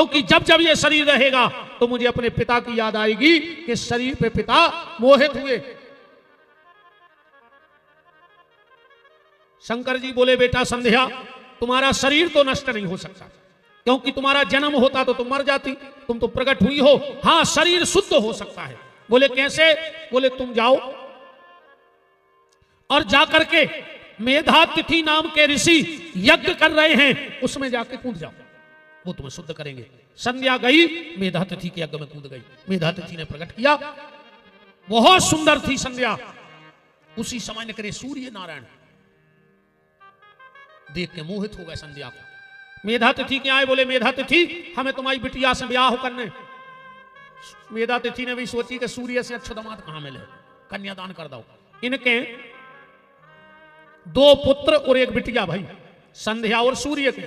क्योंकि जब जब ये शरीर रहेगा तो मुझे अपने पिता की याद आएगी कि शरीर पे पिता मोहित हुए। शंकर जी बोले बेटा संध्या, तुम्हारा शरीर तो नष्ट नहीं हो सकता, क्योंकि तुम्हारा जन्म होता तो तुम मर जाती, तुम तो प्रकट हुई हो। हां, शरीर शुद्ध हो सकता है। बोले कैसे? बोले तुम जाओ और जाकर के मेधातिथि नाम के ऋषि यज्ञ कर रहे हैं, उसमें जाके कूद जाओ, वो तुम्हें शुद्ध करेंगे। संध्या गई, मेधातिथि के यज्ञ में कूद गई। मेधातिथि ने प्रकट किया, बहुत सुंदर थी संध्या। उसी समय ने करे सूर्य नारायण देख के मोहित हो गए संध्या को। मेधातिथि के आए, बोले मेधातिथि हमें तुम्हारी बिटिया से ब्याह करने। मेधातिथि ने भी सोची कि सूर्य से अच्छा दामाद कहां मिले, कन्यादान कर दो। इनके 2 पुत्र और 1 बिटिया भाई, संध्या और सूर्य के।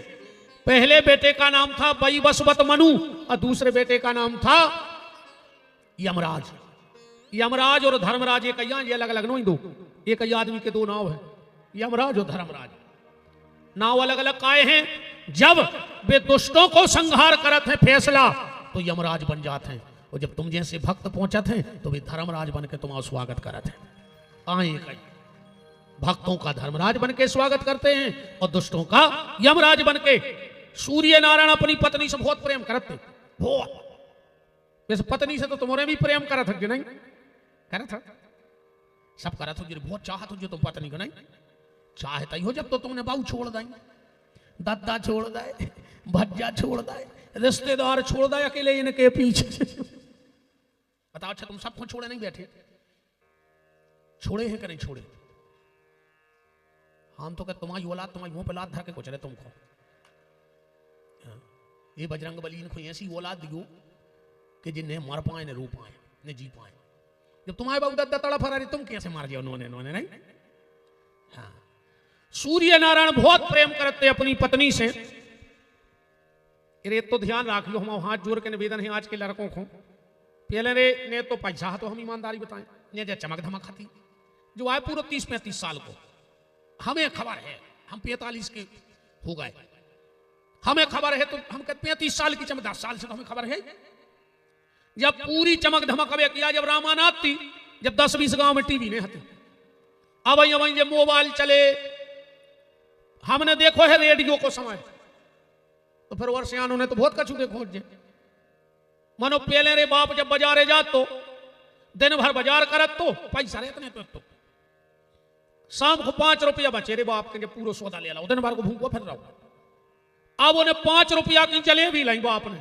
पहले बेटे का नाम था वैवस्वत मनु और दूसरे बेटे का नाम था यमराज। यमराज और धर्मराज एक ये अलग अलग नहीं, दो एक आदमी के 2 नाव है, यमराज और धर्मराज। नाव अलग अलग काए हैं। जब वे दुष्टों को संहार करत हैं फैसला, तो यमराज बन जाते हैं, और जब तुम जैसे भक्त पहुंचत हैं तो वे धर्मराज बन के तुम्हारा स्वागत करत हैं। आए कई भक्तों का धर्मराज बन के स्वागत करते हैं और दुष्टों का यमराज बन के। सूर्य नारायण अपनी पत्नी से बहुत प्रेम करते, बहुत। वैसे पत्नी से तो तुम्हारे भी प्रेम करत है कि नहीं? करत है, सब करत हो, बहुत चाहत हो जो तुम पत्नी को नहीं चाहता ही हो। जब तो तुमने बाऊ छोड़ दाई, दादा छोड़ दाए, भज्जा छोड़ दाए, रिश्तेदार छोड़ दाए, अकेले इनके पीछे। बताओ अच्छा, तुम सबको छोड़े नहीं बैठे? छोड़े हैं कि नहीं छोड़े? हम तो कहते तुम्हारी औलाद तुम्हारी मुंह पे लात धर के कुछ रहे तुमको। ये बजरंग बली इनको ऐसी औलाद दियो कि जिन्हें मर पाए न रो पाए न जी पाए। जब तुम्हारे बाबू दादा तड़प रहा, तुम कैसे मार दिया उन्होंने नहीं? हाँ, सूर्य नारायण बहुत प्रेम करते अपनी पत्नी से। ये तो ध्यान रख लो, हम हाथ जोड़ के निवेदन है आज के लड़कों को। पहले रे ने तो पैसा तो हम ईमानदारी बताएं, ने जो चमक धमक खाती जो आए पूरे 30-35 साल को, हमें खबर है, हम 45 के हो गए, हमें खबर है। तो हम कहते 35 साल की चमक, 10 साल से तो हमें खबर है। जब पूरी चमक धमक हमें किया, जब रामानाथ थी, जब 10-20 गांव में टीवी नहीं हती, अब जब मोबाइल चले, हमने देखो है रेडियो को समय, तो फिर वर्षियानों ने तो बहुत कछु देखो। मनो पहले रे बाप जब बाजारे जात तो दिन भर बाजार करत तो पैसा रहते तो शाम को 5 रुपया बचे रे बाप के, जब पूरा सौदा ले लो दिन भर को भूखो फिर रहो। अब उन्हें 5 रुपया की जलेबी लाई बाप ने,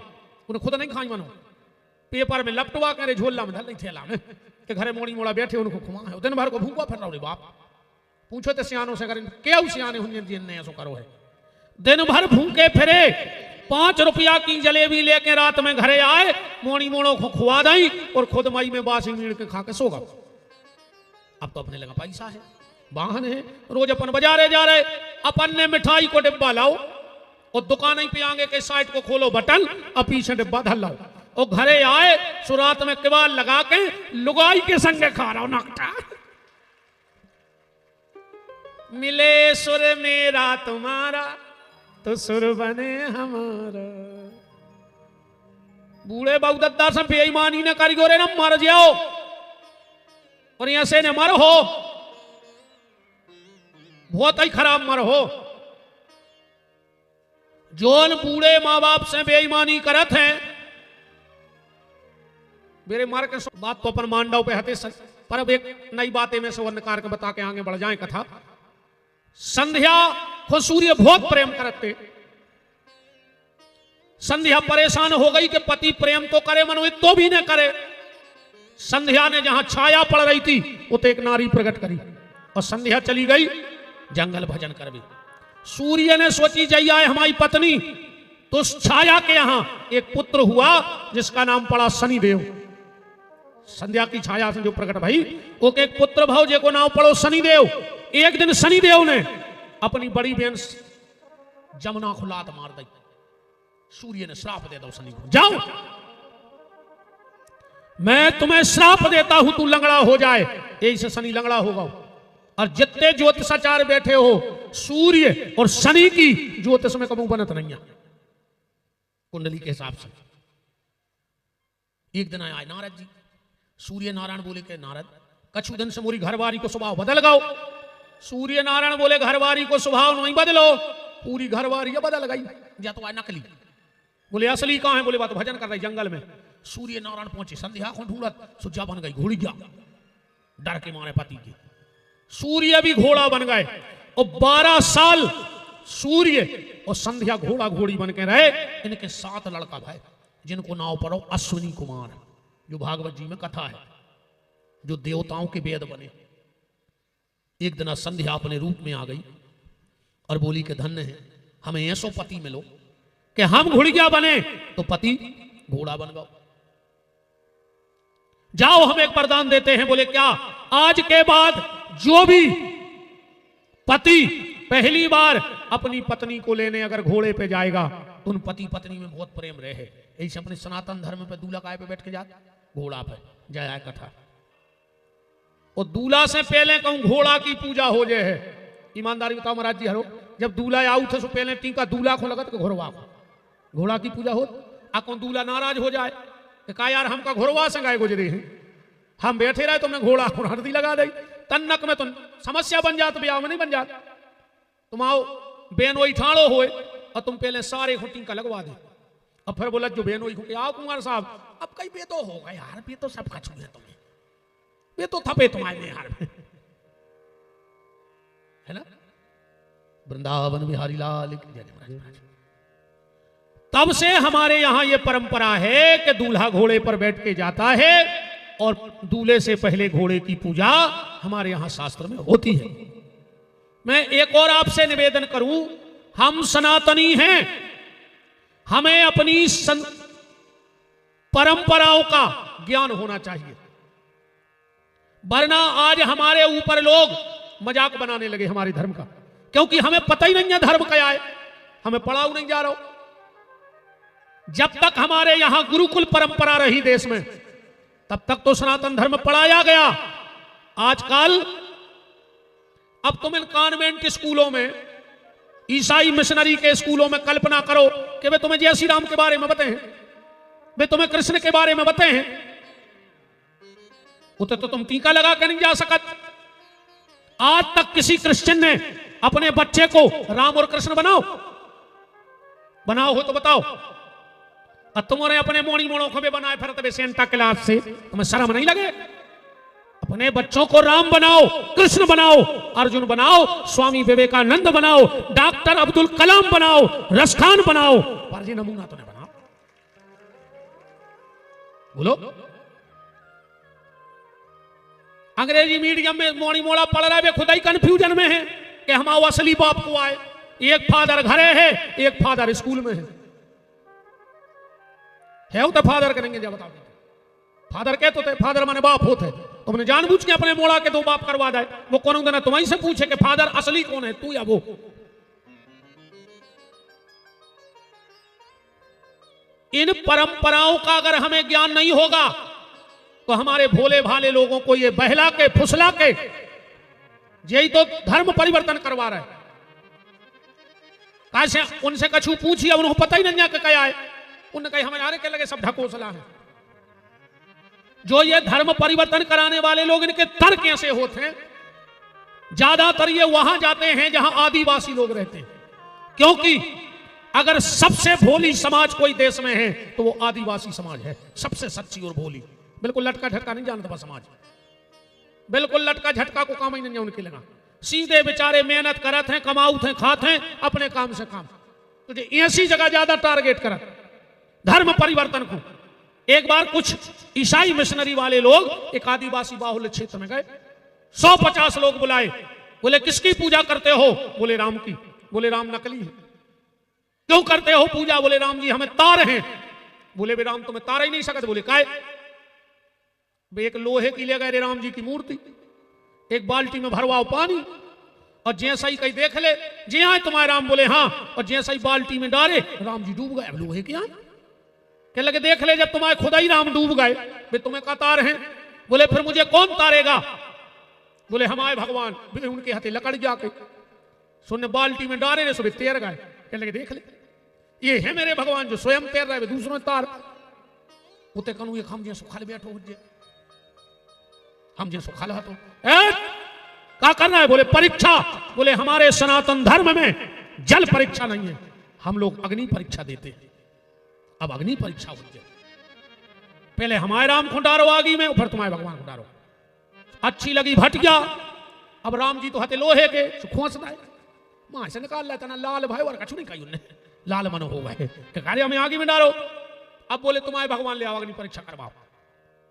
उन्हें खुद नहीं खाई, मनो पेपर में लपटवा करे झोला में धर नहीं थैला में कि घरे मोड़ी मोड़ा बैठे उनको खुमा है, दिन भर को भूखो फिर रहो रे बाप। पूछो तो सियानों से करें क्या सियाने हुए ऐसो करो है, दिन भर भूखे फिरे, 5 रुपया की जलेबी लेके रात में घरे आए, मोड़ी मोड़ो को खुआ दाई और खुद मई में बासी मीड़ के खा के सो गए। अब तो अपने लगा पैसा है, वाहन है, रोज अपन बाजारे जा रहे, अपन ने मिठाई को डिब्बा लाओ और दुकान पे आगे के साइड को खोलो बटन और पीछे डिब्बा धर लाओ, और घरे आए सुरात में किवाड़ लगा के लुगाई के संगे खा रहा हो नकटा। मिले सुर मेरा तुम्हारा तो सुर बने हमारा। बूढ़े बाबू दद्दा से बेईमानी न करियो रे, न मर जाओ और यहां से न मर हो, बहुत ही खराब मर हो। जोन बूढ़े माँ बाप से बेईमानी करत हैं, मेरे मार के बात तो अपन मांडव पे हते, पर अब एक नई बातें में से वर्णकार के बता के आगे बढ़ जाए कथा। संध्या को सूर्य बहुत प्रेम करते, संध्या परेशान हो गई कि पति प्रेम तो करे मनोहित तो भी न करे। संध्या ने जहां छाया पड़ रही थी उते एक नारी प्रकट करी और संध्या चली गई जंगल भजन कर भी। सूर्य ने सोची जई आए हमारी पत्नी, तो उस छाया के यहां एक पुत्र हुआ जिसका नाम पड़ा शनिदेव। संध्या की छाया से जो प्रकट भाई वो के एक पुत्र भाव जे को नाम पड़ो शनिदेव। एक दिन शनिदेव ने अपनी बड़ी बहन जमुना को लात मार दी। सूर्य ने श्राप दे दो शनि को, जाओ मैं तुम्हें श्राप देता हूं तू लंगड़ा हो जाए। यही से शनि लंगड़ा होगा। और जितने ज्योतिषाचार्य बैठे हो, सूर्य और शनि की ज्योतिष में कबू बनत नहीं है। कुंडली के हिसाब से। एक दिन आए नारद जी, सूर्य नारायण बोले के नारद कछु दिन से मोरी घरवारी को स्वभाव बदल गओ। सूर्य नारायण बोले घरवारी को स्वभाव नहीं बदलो, पूरी घरवारी बदल गई, या तो नकली। बोले असली कहां है? बोले बात भजन कर रही जंगल में। सूर्य नारायण पहुंचे, संध्या को ढूंढत सुजा बन गई घोड़ी, गया डर के मारे पति के। सूर्य भी घोड़ा बन गए और 12 साल सूर्य और संध्या घोड़ा घोड़ी बन के रहे। इनके 7 लड़का भाई, जिनको नाव पढ़ो अश्विनी कुमार, जो भागवत जी में कथा है, जो देवताओं के वेद बने। एक दिन संध्या अपने रूप में आ गई और बोली कि धन्य है हमें ऐसो पति मिलो कि हम घोड़िया बने तो पति घोड़ा बन गओ। जाओ हम एक वरदान देते हैं। बोले क्या? आज के बाद जो भी पति पहली बार अपनी पत्नी को लेने अगर घोड़े पे जाएगा तो उन पति पत्नी में बहुत प्रेम रहे। ऐसे अपने सनातन धर्म पे दूल्हा काय पे बैठ के जाता, घोड़ा पे जया कथा। और दूल्हा से पहले कहूं घोड़ा की पूजा हो जाए है। ईमानदारी बताओ महाराज जी हरो, जब दूल्हा आऊ थे सो पहले टीका दूल्हा को लगत के घोड़वा को, घोड़ा की पूजा हो। आ कौन दूल्हा नाराज हो जाए कि का यार हमका घोड़वा से गाय गुजरे हैं, हम बैठे रहे तुमने घोड़ा को हरदी लगा दी। तन्नक में तो समस्या बन जात, ब्याह में नहीं बन जात। तुम आओ बेन वही ठाड़ो होए और तुम पहले सारे को टीका लगवा दे। अब फिर बोला जो बेन वही आओ कुमार साहब, अब कई बेतो होगा यार, बेतो सब कछु है तुम्हें, वे तो थपे तुम्हारे हार में, है ना। वृंदावन बिहारी लाल की जय महाराज। तब से हमारे यहां यह परंपरा है कि दूल्हा घोड़े पर बैठ के जाता है और दूल्हे से पहले घोड़े की पूजा हमारे यहां शास्त्र में होती है। मैं एक और आपसे निवेदन करूं, हम सनातनी हैं, हमें अपनी परंपराओं का ज्ञान होना चाहिए। वरना आज हमारे ऊपर लोग मजाक बनाने लगे हमारे धर्म का, क्योंकि हमें पता ही नहीं है धर्म क्या है, हमें पढ़ाऊ नहीं जा रहा। जब तक हमारे यहां गुरुकुल परंपरा रही देश में, तब तक तो सनातन धर्म पढ़ाया गया। आजकल अब तुम इन कॉन्वेंट स्कूलों में, ईसाई मिशनरी के स्कूलों में कल्पना करो कि वे तुम्हें जय श्री राम के बारे में बताए हैं, वे तुम्हें कृष्ण के बारे में बताए हैं, उसे तो तुम टीका लगा के नहीं जा सकत। आज तक किसी क्रिश्चियन ने अपने बच्चे को राम और कृष्ण बनाओ हो तो बताओ। और तुम्हारे अपने मोड़ी मोड़ों को भी बनाए फिर तब सेंटा क्लास से तुम्हें शर्म नहीं लगे? अपने बच्चों को राम बनाओ, कृष्ण बनाओ, अर्जुन बनाओ, स्वामी विवेकानंद बनाओ, डॉक्टर अब्दुल कलाम बनाओ, रसखान बनाओ, पर जी नमूना तो नहीं बनाओ। बोलो, अंग्रेजी मीडियम में मोड़ी मोड़ा पढ़ रहा है, खुद ही कंफ्यूजन में है कि हम आओ असली बाप को आए। एक फादर घरे है, एक फादर स्कूल में है तो फादर करेंगे जब बताओ। फादर कहते थे, फादर माने बाप होते, तुमने जानबूझ के अपने मोड़ा के 2 बाप करवा दे। वो कौन देना तुम्हारी से पूछे कि फादर असली कौन है, तू या वो। इन परंपराओं का अगर हमें ज्ञान नहीं होगा तो हमारे भोले भाले लोगों को ये बहला के फुसला के यही तो धर्म परिवर्तन करवा रहे हैं। कैसे उनसे कछु पूछिए, उन्हें पता ही नहीं है कि क्या है। उन्हें कही हमारे के लगे सब ढकोसला है। जो ये धर्म परिवर्तन कराने वाले लोग, इनके तर्क कैसे होते हैं? ज्यादातर ये वहां जाते हैं जहां आदिवासी लोग रहते हैं, क्योंकि अगर सबसे भोली समाज कोई देश में है तो वो आदिवासी समाज है, सबसे सच्ची और भोली। बिल्कुल लटका झटका नहीं जानता समाज, बिल्कुल लटका झटका को काम ही नहीं उनके लगा। सीधे बेचारे मेहनत करत हैं, कमाउत हैं, खात हैं, अपने काम से काम। तो ऐसी जगह ज्यादा टारगेट करत धर्म परिवर्तन को। एक बार कुछ ईसाई मिशनरी वाले लोग एक आदिवासी बाहुल्य क्षेत्र में गए, 150 लोग बुलाए। बोले किसकी पूजा करते हो? बोले राम की। बोले राम नकली है। क्यों करते हो पूजा? बोले राम जी हमें तार हैं। बोले वे राम तुम्हें तार ही नहीं सकते। बोले काय? एक लोहे की ले गए राम जी की मूर्ति, एक बाल्टी में भरवाओ पानी, और जैसा ही कहीं देख ले जी हाँ तुम्हारे राम। बोले हाँ, और जैसा ही बाल्टी में डाले राम जी डूब गए। लोहे के यहाँ कह लगे देख ले, जब तुम्हारे खुदा ही राम डूब गए, वे तुम्हें का तार हैं? बोले फिर मुझे कौन तारेगा? बोले हमारे भगवान। बोले उनके हाथे लकड़ जाके सुनने बाल्टी में डाले रे सुबह तैर गए। कह लगे देख ले, ये है मेरे भगवान जो स्वयं तैर रहे दूसरों तार उते कनु एक हम जे सुखाले बैठो हुजे हम जे सुखाल तो क्या करना है? बोले परीक्षा। बोले हमारे सनातन धर्म में जल परीक्षा नहीं है, हम लोग अग्नि परीक्षा देते हैं। अब अग्नि परीक्षा हो जाए, पहले हमारे राम खुंडारो आगी में, फिर तुम्हारे भगवान खुंडारो। अच्छी लगी भटिया, अब राम जी तो हते लोहे के खोस दाए मां से निकाल लेता ना लाल भाई और कछु नहीं कही उन्हें लाल मन हो गए कार्य हमें आगे में डालो। अब बोले तुम्हारे भगवान ले आओ अग्नि परीक्षा करवाओ।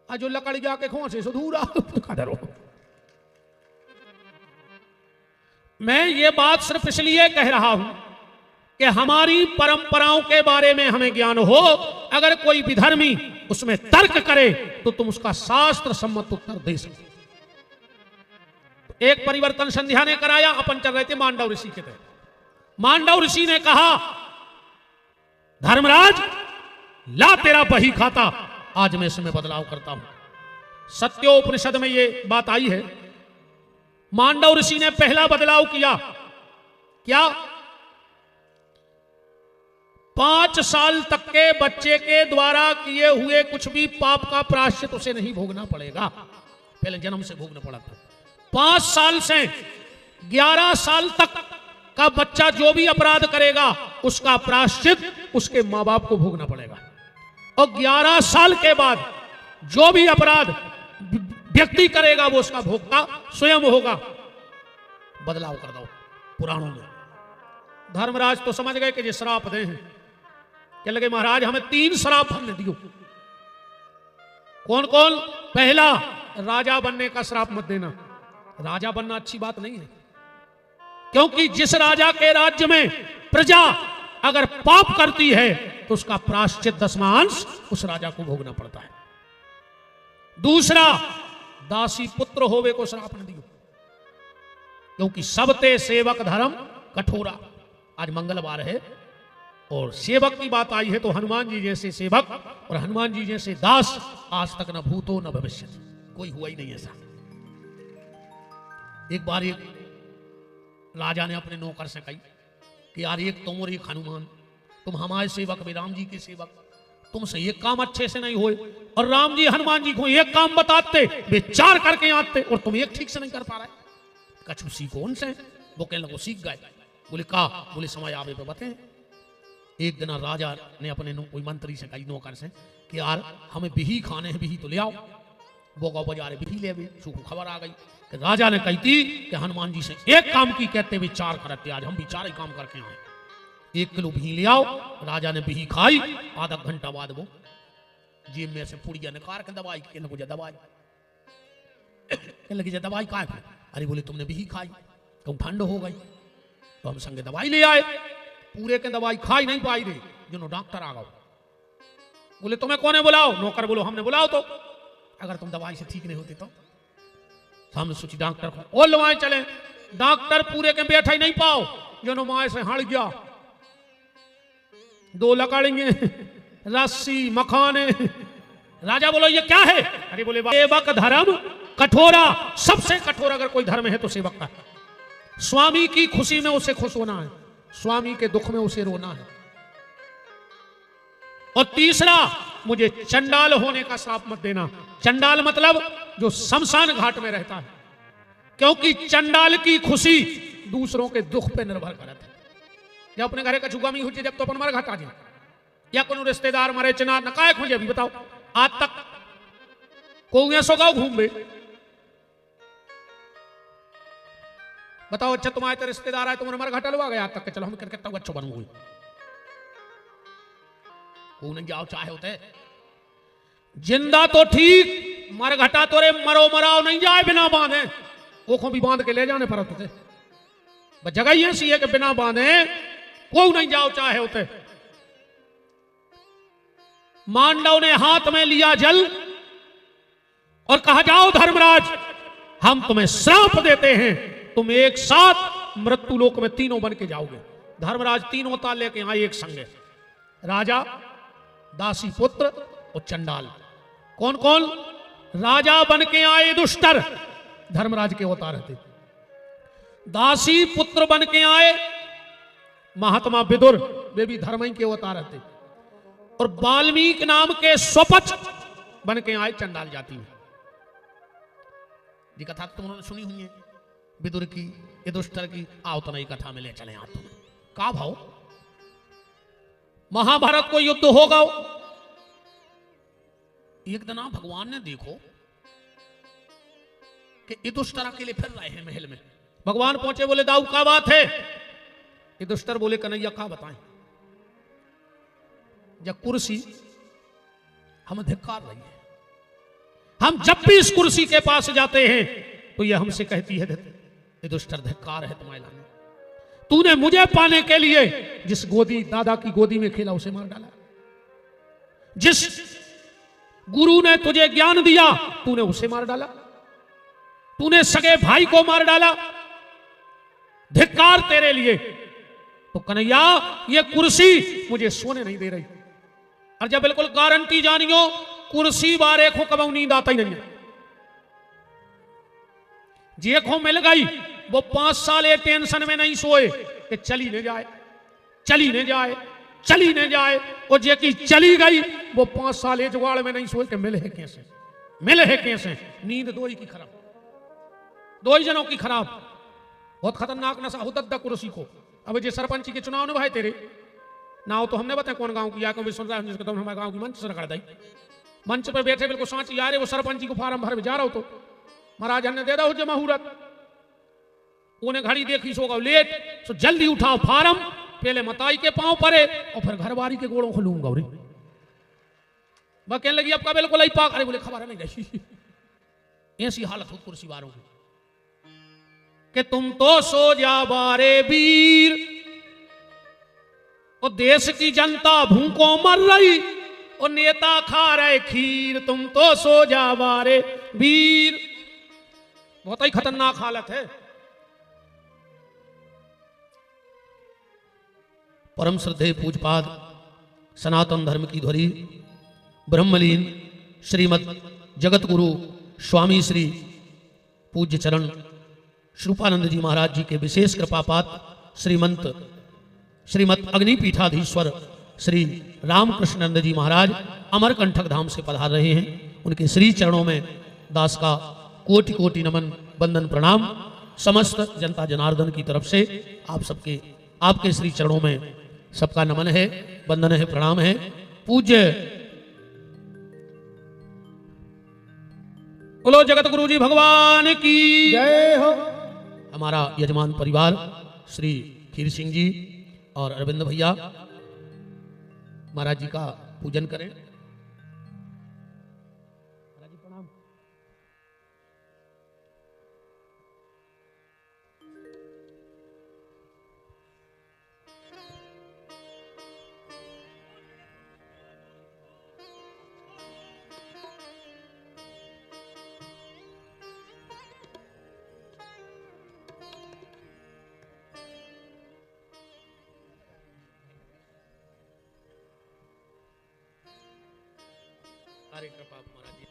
आज जो लकड़ी जाके खोसे सो दूर आओ। मैं ये बात सिर्फ इसलिए कह रहा हूं कि हमारी परंपराओं के बारे में हमें ज्ञान हो। अगर कोई विधर्मी उसमें तर्क करे तो तुम उसका शास्त्र सम्मत उत्तर दे सकते। एक परिवर्तन संध्या ने कराया, अपन चल रहे थे मांडव ऋषि के तहत। मांडव ऋषि ने कहा धर्मराज ला तेरा बही खाता, आज मैं इसमें बदलाव करता हूं। सत्योपनिषद में ये बात आई है। मांडव ऋषि ने पहला बदलाव किया क्या? 5 साल तक के बच्चे के द्वारा किए हुए कुछ भी पाप का प्रायश्चित उसे नहीं भोगना पड़ेगा, पहले जन्म से भोगना पड़ा था। 5 साल से 11 साल तक का बच्चा जो भी अपराध करेगा उसका प्रायश्चित उसके मां बाप को भोगना पड़ेगा, और 11 साल के बाद जो भी अपराध व्यक्ति करेगा वो उसका भोगता स्वयं होगा। बदलाव कर दो पुराणों में। धर्मराज तो समझ गए कि ये श्राप दे हैं। क्या लगे महाराज हमें 3 श्राप हमने दियो। कौन कौन? पहला, राजा बनने का श्राप मत देना। राजा बनना अच्छी बात नहीं है, क्योंकि जिस राजा के राज्य में प्रजा अगर पाप करती है तो उसका प्रायश्चित 10वां अंश उस राजा को भोगना पड़ता है। दूसरा, दासी पुत्र होवे को श्राप न दियो, क्योंकि सबते सेवक धर्म कठोरा। आज मंगलवार है और सेवक की बात आई है तो हनुमान जी जैसे सेवक और हनुमान जी जैसे दास आज तक न भूतो न भविष्य कोई हुआ ही नहीं ऐसा। एक बार एक राजा ने अपने नौकर से कही कि यार एक तुम और एक हनुमान, तुम हमारे सेवक भी राम जी के सेवक, तुमसे एक काम अच्छे से नहीं हुए, और राम जी हनुमान जी को एक काम बताते वे 4 करके आते और तुम एक ठीक से नहीं कर पा रहे। कछु सीखो उनसे। वो कहने लगो सीख गए। बोले का? बोले समय आवे पे बते। एक दिन राजा ने अपने कोई मंत्री से कही नौकर से कि यार हमें बिही खाने हैं, बिही तो ले आओ। वो गाँव बाजारे बिही ले आवे। सुख खबर आ गई कि राजा ने कही थी कि हनुमान जी से एक काम की कहते हुए 4 करते, आज हम भी 4 ही काम करके आए। 1 किलो बिही ले आओ। राजा ने बिही खाई। आधा घंटा बाद वो जेब में से पुड़िया निकाल के दवाई के लगे दवाई कहने लगी दवाई का है? अरे बोले तुमने बिही खाई, तुम ठंड हो गई तो हम संगे दवाई ले आए। पूरे के दवाई खाई नहीं पाई रे, जिन्हों डॉक्टर आ गए। बोले तुम्हें कौन है बुलाओ? नौकर बोलो हमने बुलाओ। तो अगर तुम दवाई से ठीक नहीं होती तो हमने सोची डॉक्टर को और लवाए चले। डॉक्टर पूरे के बैठा ही नहीं पाओ, जिन्हों माए से हड़ गया। 2 लकड़ियां, रस्सी, मखाने। राजा बोलो ये क्या है? अरे बोले सेवक धर्म कठोरा, सबसे कठोर अगर कोई धर्म है तो सेवक का। स्वामी की खुशी में उसे खुश होना है, स्वामी के दुख में उसे रोना है। और तीसरा, मुझे चंडाल होने का श्राप मत देना। चंडाल मतलब जो शमशान घाट में रहता है, क्योंकि चंडाल की खुशी दूसरों के दुख पे निर्भर करता है। जब अपने घरे का चुगामी हो जब तो अपन मर घाटा जाए, या कोनो रिश्तेदार मरे चिनार नकाय खोजे। अभी बताओ आज तक को सो गाँव घूम गए। बताओ अच्छा तुम्हारे तो रिश्तेदार आए, तुम्हारे मर घाटा लगा गया आज तक, चलो हम करके तब अच्छा बनूंगी। को नहीं जाओ चाहे होते जिंदा तो ठीक, मर घटा तो रे मरो मराओ नहीं जाए बिना बांधे। वो को भी बांध के ले जाने पर होते। जगह ही ऐसी है कि बिना बांधे को नहीं जाओ चाहे होते। मांडव ने हाथ में लिया जल और कहा जाओ धर्मराज हम तुम्हें श्राप देते हैं, तुम एक साथ मृत्यु लोक में तीनों बन के जाओगे। धर्मराज 3 अवतार लेके आए एक संगे, राजा, दासी पुत्र और चंडाल। कौन कौन? राजा बन के आए दुष्टर, धर्मराज के अवतार थे। दासी पुत्र बन के आए महात्मा विदुर, वे भी धर्म ही के अवतार थे। और वाल्मीकि नाम के स्वपच बन के आए चंडाल जाति में। ये कथा तुम सुनी हुई है, विदुर की, युधिष्ठिर की। आओ तो नई कथा में ले चले आप तुम्हें। का भाव महाभारत को युद्ध होगा, एक दिन भगवान ने देखो कि युधिष्ठिर अकेले फिर रहे हैं महल में। भगवान पहुंचे, बोले दाऊ क्या बात है? युधिष्ठिर बोले कन्हैया क्या बताएं, जब कुर्सी हम धिक्कार रही है, हम जब भी इस कुर्सी के पास जाते हैं तो ये हमसे कहती है युधिष्ठिर धिक्कार है तुम्हारे लाने, तूने मुझे पाने के लिए जिस गोदी दादा की गोदी में खेला उसे मार डाला, जिस गुरु ने तुझे ज्ञान दिया तूने उसे मार डाला, तूने सगे भाई को मार डाला, धिक्कार तेरे लिए। तो कन्हैया ये कुर्सी मुझे सोने नहीं दे रही, और जब बिल्कुल गारंटी जानियो कुर्सी बारे को कब नींद आता ही नहीं है। जे को मिल गई वो 5 साल ये टेंशन में नहीं सोए कि चली न जाए, चली न जाए, चली न जाए, और जे की चली गई वो 5 साल ये जुगाड़ में नहीं सोए कि मिले है कैसे, मिले है कैसे। नींद दो ही की खराब, 2 ही जनों की खराब। बहुत खतरनाक नशा होता कुर्सी को। अब ये सरपंच के चुनाव में भाई तेरे नाव तो हमने बताया कौन गांव की, या कौन विश्वनाथ जिसको तुम हमारे गांव की मंच से रखा दी, मंच पर बैठे बिल्कुल सांच यार वो सरपंच को फार्म भर जा रहा हो तो महाराज ने दे दो जो मुहूर्त, उन्हें घड़ी देखी सोगा लेट, सो जल्दी उठाओ फार्म, पहले मताई के पांव परे और फिर घरवारी के गोड़ों को लूंगा। वह कहने लगी अब का बिल्कुल ही पाक, अरे बोले खबर नहीं रही। ऐसी हालत हो कुर्सी वालों की कि तुम तो सो जा बारे वीर, और देश की जनता भूखों मर रही और नेता खा रहे खीर, तुम तो सो जा बारे वीर। बहुत ही खतरनाक हालत है। परम श्रद्धेय पूजपाद सनातन धर्म की ध्वरि ब्रह्मलीन श्रीमद जगत गुरु स्वामी श्री पूज्य चरण श्रूपानंद जी महाराज जी के विशेष कृपापात श्रीमद अग्निपीठाधीश्वर श्री रामकृष्ण नंद जी महाराज अमरकंटक धाम से पधार रहे हैं। उनके श्री चरणों में दास का कोटि कोटि नमन वंदन प्रणाम समस्त जनता जनार्दन की तरफ से आप सबके आपके श्री चरणों में सबका नमन है, वंदन है, प्रणाम है। पूज्य बोलो जगत गुरु जी भगवान की जय हो। हमारा यजमान परिवार श्री खीर सिंह जी और अरविंद भैया महाराज जी का पूजन करें। महाराज जी प्रणाम। हरे कृपा महाराज जी।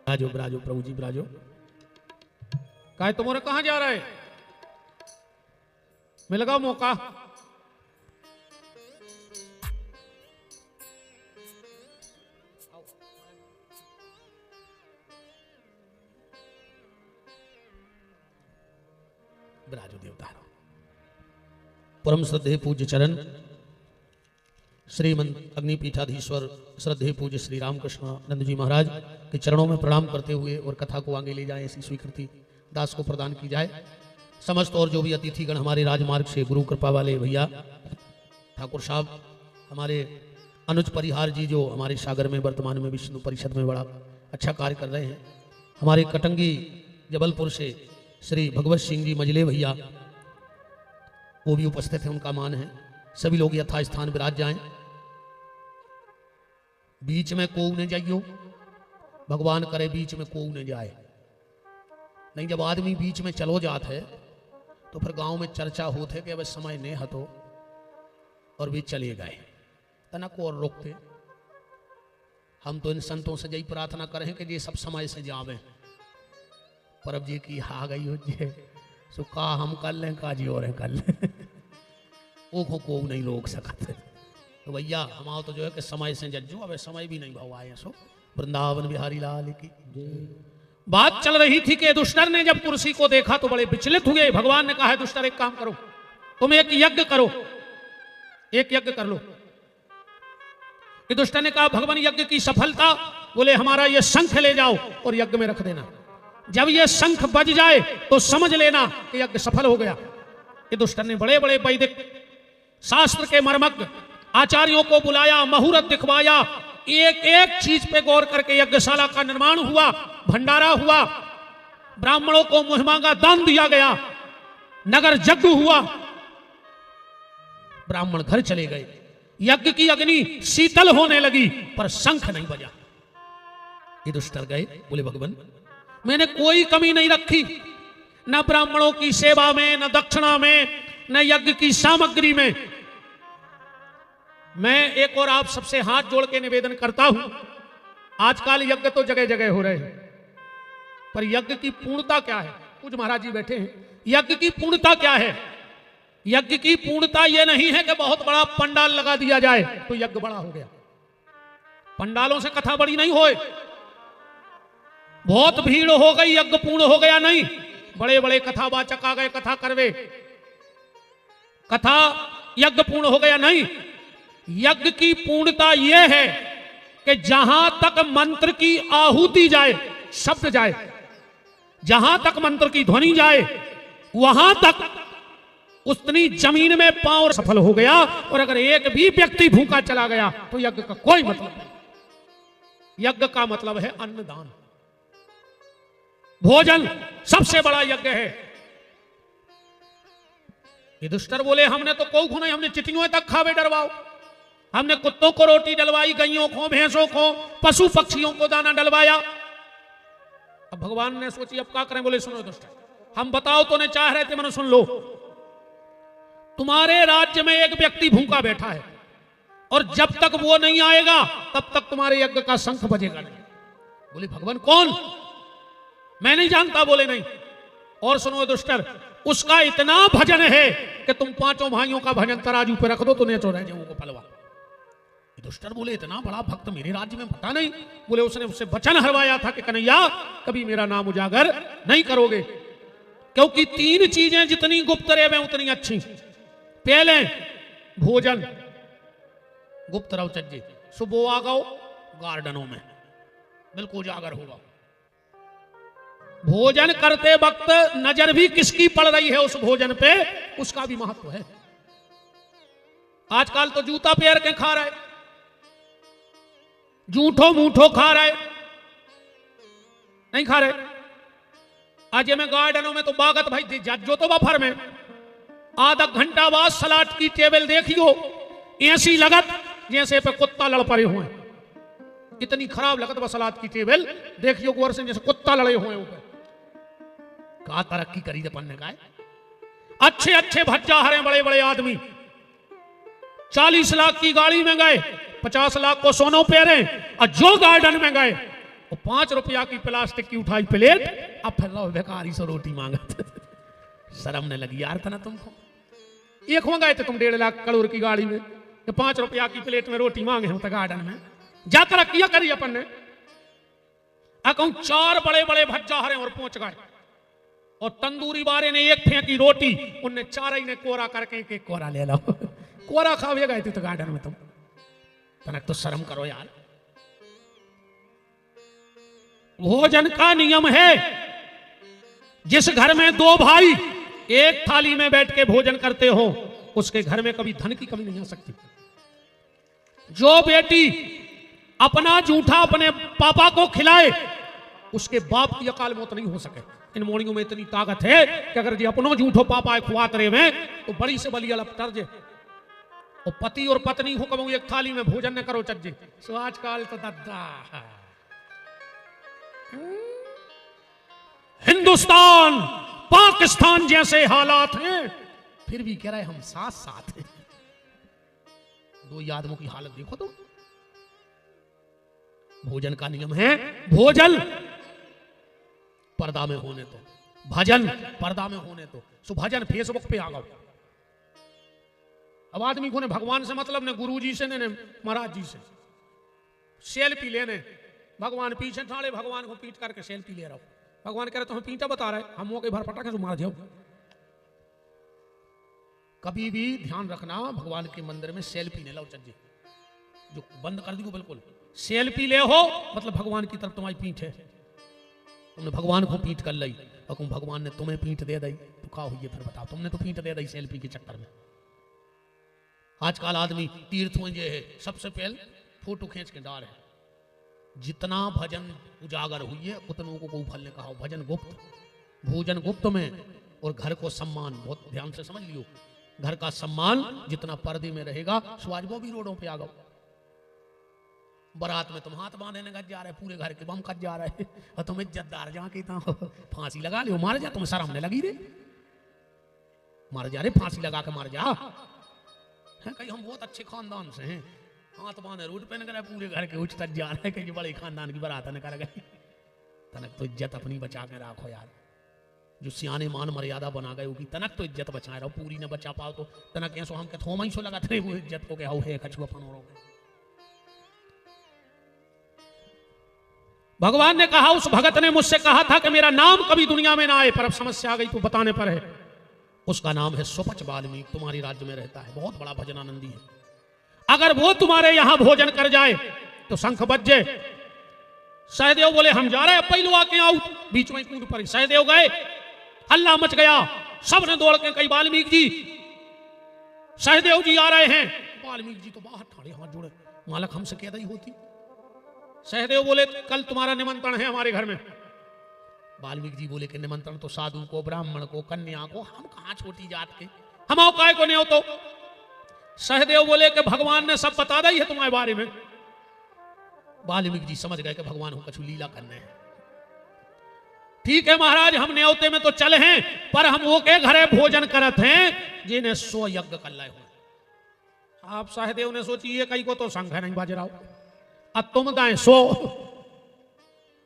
ब्राजो ब्राजो प्रभु जी ब्राजो। कहा तुम्हारे कहां जा रहे? मिल गया मौका। ब्राजो देवता परम श्रद्धेय पूज्य चरण श्रीमंत अग्निपीठाधीश्वर श्रद्धेय पूज्य श्री रामकृष्ण नंद जी महाराज के चरणों में प्रणाम करते हुए और कथा को आगे ले जाए ऐसी स्वीकृति दास को प्रदान की जाए। समस्त और जो भी अतिथिगण हमारे राजमार्ग से गुरु कृपा वाले भैया ठाकुर साहब, हमारे अनुज परिहार जी जो हमारे सागर में वर्तमान में विष्णु परिषद में बड़ा अच्छा कार्य कर रहे हैं, हमारे कटंगी जबलपुर से श्री भगवत सिंह जी मजले भैया वो भी उपस्थित हैं, उनका मान है। सभी लोग यथास्थान विराज जाएं। बीच में को न जाइयो, भगवान करे बीच में को न जाए। नहीं, जब आदमी बीच में चलो जात है तो फिर गांव में चर्चा होते कि अब समय ने हतो और भी चले गए। तनक और रोकते। हम तो इन संतों से यही प्रार्थना करें कि ये सब समय से जावे, पर अब जी की आ गई हो जे सो का हम कर लें का जी और कर लें ओखों को नहीं रोक सकते। तो भैया हमारा तो जो है कि समय से जज्जो, अब समय भी नहीं भाव आए सो। वृंदावन बिहारी लाल की बात चल रही थी कि दुष्टर ने जब कुर्सी को देखा तो बड़े विचलित हुए। भगवान ने कहा है दुष्टर एक काम करो, तुम एक यज्ञ करो, एक यज्ञ कर लो। कि दुष्टर ने कहा भगवान यज्ञ की सफलता, बोले हमारा ये शंख ले जाओ और यज्ञ में रख देना, जब ये शंख बज जाए तो समझ लेना कि यज्ञ सफल हो गया। कि दुष्टर ने बड़े बड़े वैदिक शास्त्र के मर्मज्ञ आचार्यों को बुलाया, मुहूर्त दिखवाया, एक एक चीज पे गौर करके यज्ञशाला का निर्माण हुआ, भंडारा हुआ, ब्राह्मणों को मुंह मांगा दान दिया गया, नगर यज्ञ हुआ, ब्राह्मण घर चले गए, यज्ञ की अग्नि शीतल होने लगी पर शंख नहीं बजा। ये दुष्टर गए, बोले भगवान मैंने कोई कमी नहीं रखी, न ब्राह्मणों की सेवा में, न दक्षिणा में, न यज्ञ की सामग्री में। मैं एक और आप सबसे हाथ जोड़ के निवेदन करता हूं, आजकल यज्ञ तो जगह जगह हो रहे हैं, पर यज्ञ की पूर्णता क्या है? कुछ महाराज जी बैठे हैं, यज्ञ की पूर्णता क्या है? यज्ञ की पूर्णता यह नहीं है कि बहुत बड़ा पंडाल लगा दिया जाए तो यज्ञ बड़ा हो गया। पंडालों से कथा बड़ी नहीं होए, बहुत भीड़ हो गई यज्ञ पूर्ण हो गया नहीं। बड़े बड़े कथावाचक आ गए, कथा करवे, कथा यज्ञ पूर्ण हो गया नहीं। यज्ञ की पूर्णता यह है कि जहां तक मंत्र की आहुति जाए, शब्द जाए, जहां तक मंत्र की ध्वनि जाए, वहां तक उतनी जमीन में पांव सफल हो गया। और अगर एक भी व्यक्ति भूखा चला गया तो यज्ञ का कोई मतलब नहीं। यज्ञ का मतलब है अन्नदान, भोजन सबसे बड़ा यज्ञ है। ये दुष्टर बोले हमने तो कोई नहीं, हमने चिटियों तक खावे डरवाओ, हमने कुत्तों को रोटी डलवाई, गायों को, भैंसों को, पशु पक्षियों को दाना डलवाया। अब भगवान ने सोची अब क्या करें? बोले सुनो दुष्टर, हम बताओ तो नहीं चाह रहे थे, मैंने सुन लो। तुम्हारे राज्य में एक व्यक्ति भूखा बैठा है और जब तक वो नहीं आएगा तब तक तुम्हारे यज्ञ का शंख बजेगा नहीं। बोले भगवान कौन? मैं नहीं जानता। बोले नहीं। और सुनो दुष्टर, उसका इतना भजन है कि तुम पांचों भाइयों का भजन तराजू पे रख दो तो नेचो रह जाओ पलवा। दुष्टर बोले इतना बड़ा भक्त मेरे राज्य में पता नहीं। बोले उसने उससे वचन हरवाया था कि कन्हैया कभी मेरा नाम उजागर नहीं करोगे, क्योंकि तीन चीजें जितनी गुप्त रहे उतनी अच्छी। पहले भोजन गुप्त रहो चज्जे, सुबह आ गओ गार्डनों में बिल्कुल उजागर होगा। भोजन करते वक्त नजर भी किसकी पड़ रही है उस भोजन पे, उसका भी महत्व है। आजकल तो जूता पैर के खा रहे, जूठो मूठो खा रहे, नहीं खा रहे। आज में गार्डनों में तो बागत भाई जो तो बफर में आधा घंटा बाद सलाद की टेबल देखियो, ऐसी लगत जैसे पे कुत्ता लड़ पड़े हुए, इतनी खराब लगत बस सलाद की टेबल देखियो गौर से, जैसे कुत्ता लड़े हुए ऊपर। कहा तरक्की करी थे पन्ने का। अच्छे अच्छे भज्जा हरे बड़े बड़े आदमी 40 लाख की गाड़ी में गए, 50 लाख को सोनो पहरे, और जो गार्डन में गए वो 5 रुपया की प्लास्टिक की उठाई प्लेट, अब फिर लो बेकारी से रोटी मांगत। शर्म ने लगी यार था ना तुमको। एक हो गए थे तुम 1.5 लाख करोड़ की गाड़ी में, 5 रुपया की प्लेट में रोटी मांगे हम तो गार्डन में। जा तरक्की करी अपन ने। कहूं 4 बड़े बड़े भज्जा हरे और पहुंच गए, और तंदूरी बारे ने एक फेंकी रोटी, उनने 4 ही ने कोरा करके एक कोरा ले लो। कोरा खावे गए थे तो गार्डन में तुम, तनक तो शर्म करो यार। भोजन का नियम है, जिस घर में 2 भाई एक थाली में बैठ के भोजन करते हो उसके घर में कभी धन की कमी नहीं आ सकती। जो बेटी अपना जूठा अपने पापा को खिलाए उसके बाप की अकाल मौत नहीं हो सके। इन मोड़ियों में इतनी ताकत है कि अगर जी अपनो जूठो पापा खुआत रहे में तो बड़ी से बली अलग तर्ज। और पति और पत्नी हो कब एक थाली में भोजन न करो चज्जे। सो आजकल तो दादा हिंदुस्तान पाकिस्तान जैसे हालात हैं, फिर भी कह रहे हम साथ साथ हैं। दो ही आदमों की हालत देखो तुम। भोजन का नियम है भोजन पर्दा में होने तो, भजन पर्दा में होने तो। सो भजन फेसबुक पे आ गओ। अब आदमी को ने भगवान से मतलब ने गुरु जी से ने महाराज जी से सेल्फी लेने, भगवान पीछे ठाड़े, भगवान को पीट करके सेल्फी ले रहा हो। भगवान कह रहे तुम्हें पीटा बता रहे, हम वो के भर पटा के मार जाओ। कभी भी ध्यान रखना, भगवान के मंदिर में सेल्फी नहीं लाओ चज्जे, जो बंद कर दी बिल्कुल। सेल्फी ले हो मतलब भगवान की तरफ तुम्हारी पीठ है, तुमने भगवान को पीठ कर ली और भगवान ने तुम्हें पीठ दे दी तो क्या हुई फिर बताओ। तुमने तो पीठ दे दी सेल्फी के चक्कर में। आजकल आदमी तीर्थ में जो है सबसे पहले फोटो खींच के डाल है। जितना भजन उजागर हुई है उतनों को फल ने कहा भजन गुप्त, भोजन गुप्त में। और घर को सम्मान बहुत ध्यान से समझ लियो, घर का सम्मान जितना पर्दे में रहेगा सो आज वो भी रोडों पे आ गओ। बारात में तुम हाथ बांधने का जा रहे, पूरे घर के बम कट जा रहे और तुम इज्जतदार जाके फांसी लगा लियो, मार जा। तुम शर्म ने लगी रे, मार जा रे, फांसी लगा के मार जा। कहीं हम बहुत अच्छे खानदान से हैं, हाथ बांधे रोड पे न पूरे घर के उच्च तक जा रहे कहीं बड़े खानदान की बारात न कर गए। तनक तो इज्जत अपनी बचा के रखो यार। जो सियाने मान मर्यादा बना गए होगी तनक तो इज्जत बचाए रहो, पूरी न बचा पाओ तो तनक ऐसो हम के थोमा ही सो लगा थे वो इज्जत को क्या है कछुआ पनोरो। भगवान ने कहा उस भगत ने मुझसे कहा था कि मेरा नाम कभी दुनिया में ना आए, पर अब समस्या आ गई तो बताने पर है। उसका नाम है सुपच वाल्मीकि, तुम्हारी राज्य में रहता है, बहुत बड़ा भजनानंदी है। अगर वो तुम्हारे यहां भोजन कर जाए तो शंख बज्जे। सहदेव बोले हम जा रहे हैं, पहलू आके आओ, बीच में कूद पड़े। सहदेव गए, हल्ला मच गया, सबने दौड़ के कही वाल्मीकि जी, सहदेव जी आ रहे हैं। वाल्मीकि जी तो बाहर ठाड़े हाथ जोड़े, मालक हमसे कह रही होती। सहदेव बोले कल तुम्हारा निमंत्रण है हमारे घर में। वाल्मीकि जी बोले कि निमंत्रण तो साधु को, ब्राह्मण को, कन्या को, हम कहां छोटी जात के, हम आओ काय को नहीं हो। तो सहदेव बोले कि भगवान ने सब बता दी है तुम्हारे बारे में। वाल्मीकि जी समझ गए कि भगवान को कछु लीला करने हैं। ठीक है महाराज, हम न्योते में तो चले हैं, पर हम वो के घरे भोजन करत हैं जिन्हें 100 यज्ञ कर लाए हुए। आप सहदेव ने सोची ये कई को तो शंख नहीं बाज रहा हो, अब तुम दाएं 100।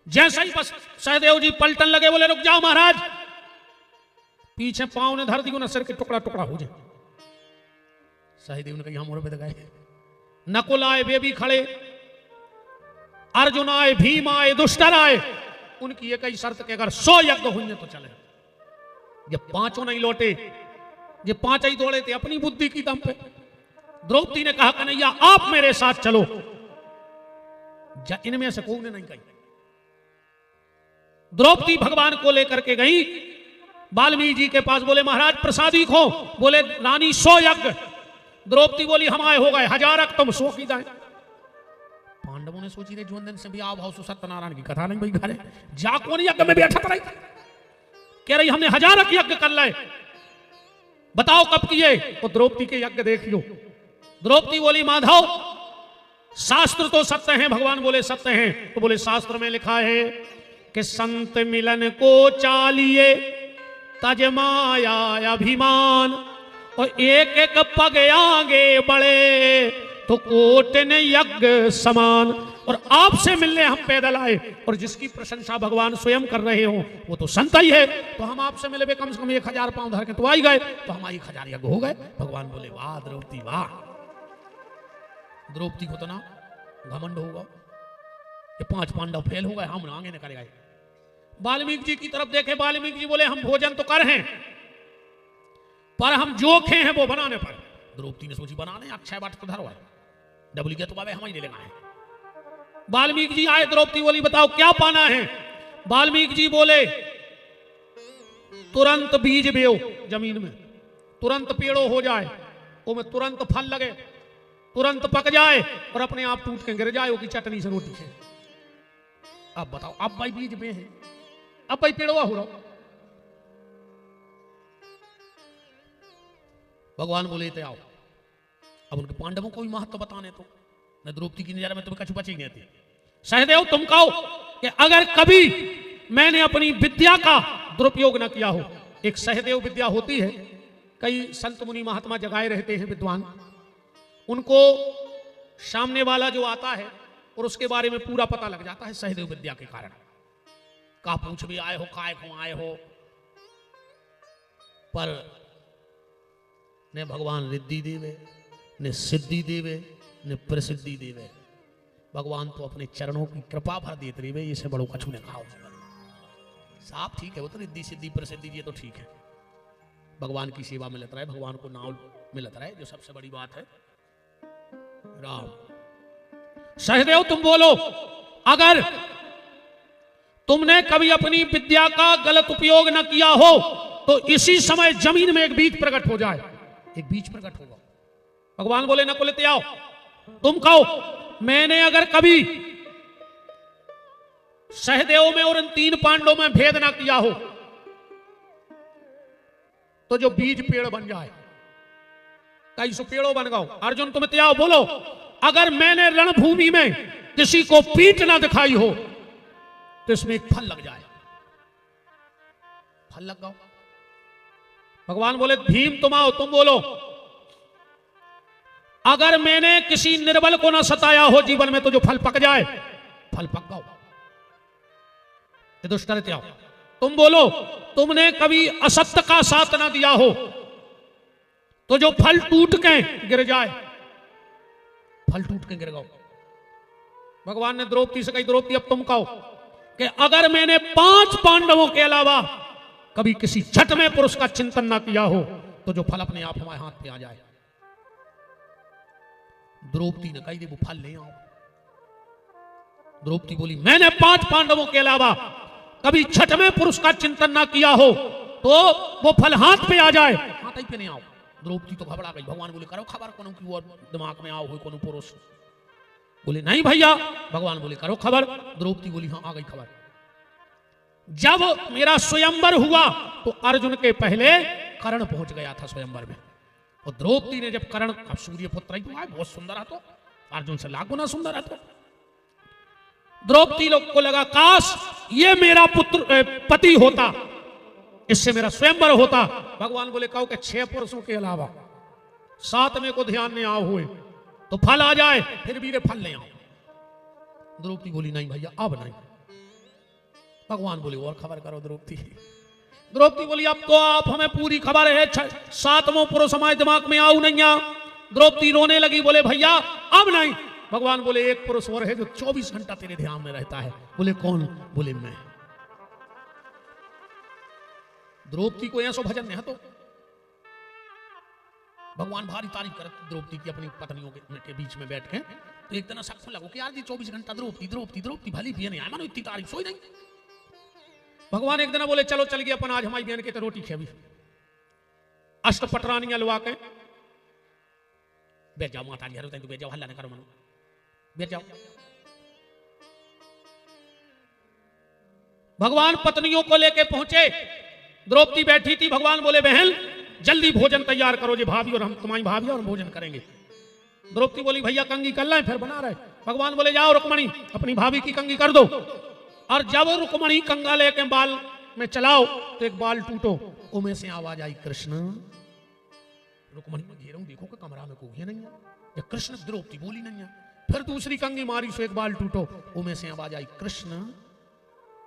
जैसे ही बस सहदेव जी पलटन लगे, बोले रुक जाओ महाराज, पीछे पांव ने धर दी ना, सिर के टुकड़ा टुकड़ा हो जाए। सहदेव ने कहा हम और पे गए। नकुल आए, वे भी खड़े, अर्जुन आए, भीम आए, दुष्टर आए। उनकी एक ही शर्त के अगर 100 यज्ञ हुए तो चले। जब पांचों नहीं लौटे, ये 5 ही दौड़े थे अपनी बुद्धि की दम पे। द्रौपदी ने कहा कन्हैया आप मेरे साथ चलो, इनमें से कोई ने नहीं कही। द्रौपदी भगवान को लेकर के गई वाल्मीकि जी के पास, बोले महाराज प्रसादी खो। बोले रानी 100 यज्ञ। द्रौपदी बोली हम आए हो गए 1000, तुम 100 की जाए। पांडवों ने सोची रे जोन दिन से भी आओ भाव सो सत्यनारायण की कथा नहीं भाई घरे जा कौन यज्ञ में बैठा रही। कह रही हमने 1000 यज्ञ कर लाए, बताओ कब किए। तो द्रौपदी के यज्ञ देखियो। द्रौपदी बोली माधव शास्त्र तो सत्य हैं। भगवान बोले सत्य हैं। तो बोले शास्त्र में लिखा है कि संत मिलन को चालिए तज माया अभिमान, और एक एक पग आगे बढ़े तो कोट ने यज्ञ समान। और आपसे मिलने हम पैदल आए, और जिसकी प्रशंसा भगवान स्वयं कर रहे हो वो तो संत ही है। तो हम आपसे मिले कम से कम 1000 पांव धर के तो आई गए, तो हम 1000 यज्ञ हो गए। भगवान बोले वाह द्रौपदी वाह। द्रौपदी को तो ना घमंड होगा, ये 5 पांडव फेल हो गए, हम आगे निकल गए। वाल्मीकि जी की तरफ देखे, वाल्मीकि जी बोले हम भोजन तो कर हैं, पर हम जोखे हैं वो बनाने पर। द्रौपदी ने सोची बनाने अक्षय बाट तो धरो है, डबली के तो बाबे हम ही नहीं लगाए। वाल्मीकि जी आए, द्रौपदी बोली बताओ क्या पाना है। वाल्मीकि जी बोले तुरंत बीज बेओ जमीन में, तुरंत पेड़ो हो जाए, वो में तुरंत फल लगे, तुरंत पक जाए और अपने आप टूट के गिर जाए, वो की चटनी से रोटी से। अब बताओ, अब भाई बीज बे हैं, अब भाई पेड़वा हो रहा। भगवान बोले थे आओ। अब उनके पांडवों को भी महत्व बताने तो न द्रौपदी की नजर में तुम्हें कछु बची नहीं थी। सहदेव तुम कहो कि अगर कभी मैंने अपनी विद्या का दुरुपयोग न किया हो, एक सहदेव विद्या होती है, कई संत मुनि महात्मा जगाए रहते हैं विद्वान, उनको सामने वाला जो आता है और उसके बारे में पूरा पता लग जाता है सहदेव विद्या के कारण। का पूछ भी आए हो, काय को आए हो, पर ने भगवान रिद्धि देवे, ने सिद्धि देवे, ने प्रसिद्धि देवे। भगवान तो अपने चरणों की कृपा भर देते रहे, इसे बड़ो कछु ने खाओ साहब। ठीक है, वो तो रिद्धि सिद्धि प्रसिद्धि ये तो ठीक है, भगवान की सेवा में लत रहे, भगवान को नाम मिलत रहे, जो सबसे बड़ी बात है। राम सहदेव तुम बोलो, अगर तुमने कभी अपनी विद्या का गलत उपयोग न किया हो तो इसी समय जमीन में एक बीज प्रकट हो जाए। एक बीज प्रकट होगा। भगवान बोले नकुल आओ, तुम कहो मैंने अगर कभी सहदेव में और इन 3 पांडवों में भेद ना किया हो तो जो बीज पेड़ बन जाए। कई सौ पेड़ों बन गओ। अर्जुन तुम त्याओ, बोलो अगर मैंने रणभूमि में किसी को पीठ ना दिखाई हो तो इसमें एक फल लग जाए। फल लग गओ। भगवान बोले भीम तुम आओ, तुम बोलो अगर मैंने किसी निर्बल को ना सताया हो जीवन में तो जो फल पक जाए। फल पक गओ। दुष्ट आओ, तुम बोलो तुमने कभी असत्य का साथ ना दिया हो तो जो फल टूट के गिर जाए। फल टूट के गिर गओ। भगवान ने द्रौपदी से कही, द्रौपदी अब तुम कहो कि अगर मैंने 5 पांडवों के अलावा कभी किसी छठ में पुरुष का चिंतन ना किया हो तो जो फल अपने आप हमारे हाथ पे आ जाए। द्रौपदी ने कही, वो फल ले आओ। द्रौपदी बोली मैंने 5 पांडवों के अलावा कभी छठ में पुरुष का चिंतन ना किया हो तो वो फल हाथ पे आ जाए। हाथ ही पे नहीं आओ। द्रौपदी तो घबरा गई। भगवान बोले करो खबर कोनो की वो दिमाग में आओ हो कोनो पुरुष। बोले नहीं भैया। भगवान बोले करो खबर। द्रौपदी बोली हाँ आ गई खबर। जब मेरा स्वयंवर हुआ तो अर्जुन के पहले कर्ण पहुंच गया था स्वयंवर में। और द्रौपदी ने जब कर्ण, अब सूर्य पुत्र ही तो आए, बहुत सुंदर है, तो अर्जुन से लाख गुना सुंदर है। तो द्रौपदी लोग को लगा काश ये मेरा पुत्र पति होता, इससे मेरा स्वयंवर होता। भगवान बोले कहो कि 6 पुरुषों के अलावा 7वें को ध्यान में आओ हुए तो फल आ जाए। फिर भी रे फल ले आओ। द्रौपदी बोली नहीं भैया अब नहीं। भगवान बोले और खबर करो द्रौपदी। द्रौपदी बोली अब तो आप हमें पूरी खबर है, 7वां पुरुष हमारे दिमाग में आओ नहीं आ। द्रौपदी रोने लगी, बोले भैया अब नहीं। भगवान बोले एक पुरुष और है जो 24 घंटा तेरे ध्यान में रहता है। बोले कौन? बोले मैं। द्रौपदी को ऐसा भजन नहीं है तो भगवान भारी तारीफ करते द्रौपदी की अपनी पत्नियों के बीच में बैठ के। तो एक दिन सबको लगो कि यार जी 24 घंटा द्रौपदी द्रौपदी द्रौपदी भली भी नहीं आए, मानो इतनी तारीफ सोई नहीं। भगवान एक दिन बोले चलो चल गए अपन आज हमारी बहन के तो रोटी खेबी। अष्टपटरानी अलवा के बैठ जाओ। माता जी तो बैठ जाओ, हल्ला न करो मनो, बैठ जाओ। भगवान पत्नियों को लेके पहुंचे। द्रौपदी बैठी थी। भगवान बोले बहन जल्दी भोजन तैयार करो जी, भाभी और हम तुम्हारी भाभी और हम भोजन करेंगे। द्रौपदी बोली भैया कंगी कर लें फिर बना रहे। भगवान बोले जाओ रुक्मणी अपनी भाभी की कंगी कर दो। और जब रुक्मणी कंगा लेके बाल में चलाओ तो एक बाल टूटो, उमें से आवाज आई कृष्ण। रुक्मणी में घेरूं देखो कि कमरा में कोई नहीं है, या कृष्ण। द्रौपदी बोली नहीं है। फिर दूसरी कंगी मारी सो एक बाल टूटो, उमें से आवाज आई कृष्ण।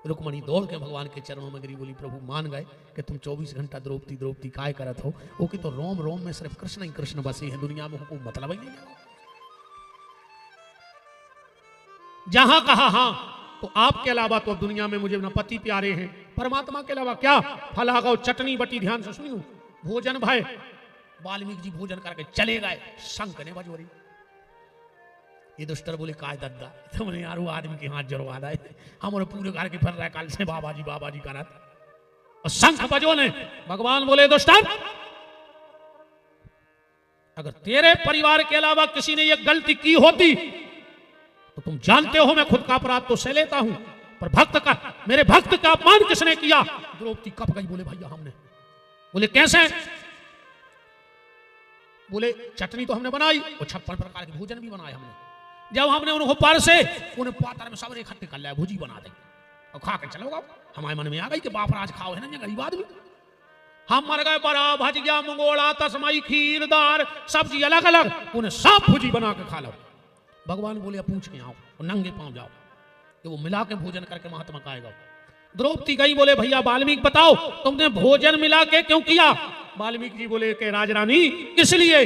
रुक्मणी दौड़ के भगवान के चरणों में गिरी, बोली प्रभु मान गए कि तुम 24 घंटा द्रौपदी द्रौपदी काय करत हो। वो कि तो रोम रोम में सिर्फ कृष्ण ही कृष्ण बसे हैं, दुनिया में कोई मतलब ही नहीं। जहां कहा हाँ तो आपके अलावा तो दुनिया में मुझे न पति प्यारे हैं, परमात्मा के अलावा क्या। फल आ गओ चटनी बटी, ध्यान से सुनियो। भोजन भय। वाल्मीकि जी भोजन करके चले गए। शंख ने बजोरी। ये दुष्टर बोले काय दद्दा तुमने यार वो आदमी के हाथ जरवा दाए, हमारे पूरे घर के फिर रहे काल से बाबा जी करत। और शंख बजो ने। भगवान बोले दुष्टर अगर तेरे परिवार के अलावा किसी ने ये गलती की होती तो तुम जानते हो मैं खुद का अपराध तो सह लेता हूं, पर भक्त का, मेरे भक्त का अपमान किसने किया? द्रौपदी कप गई। बोले भैया हमने। बोले कैसे? बोले चटनी तो हमने बनाई और 56 प्रकार के भोजन भी बनाए हमने। जब हमने उनको पर से उन्हें पातर में सब इकट्ठे कर लिया, भुजी बना दी और खा के चलो। हमारे मन में आ गई कि बाप राज खाओ है ना गरीब आदमी। हम मर गए बड़ा भजिया मंगोड़ा तस्मई खीरदार सब्जी अलग अलग, उन्हें सब भुजी बना के खा लो। भगवान बोले पूछ के आओ और नंगे पांव जाओ, कि वो मिला के भोजन करके महात्मा खाएगा। द्रौपदी गई, बोले भैया वाल्मीकि बताओ तुमने भोजन मिला के क्यों किया? वाल्मीकि जी बोले कि राजरानी इसलिए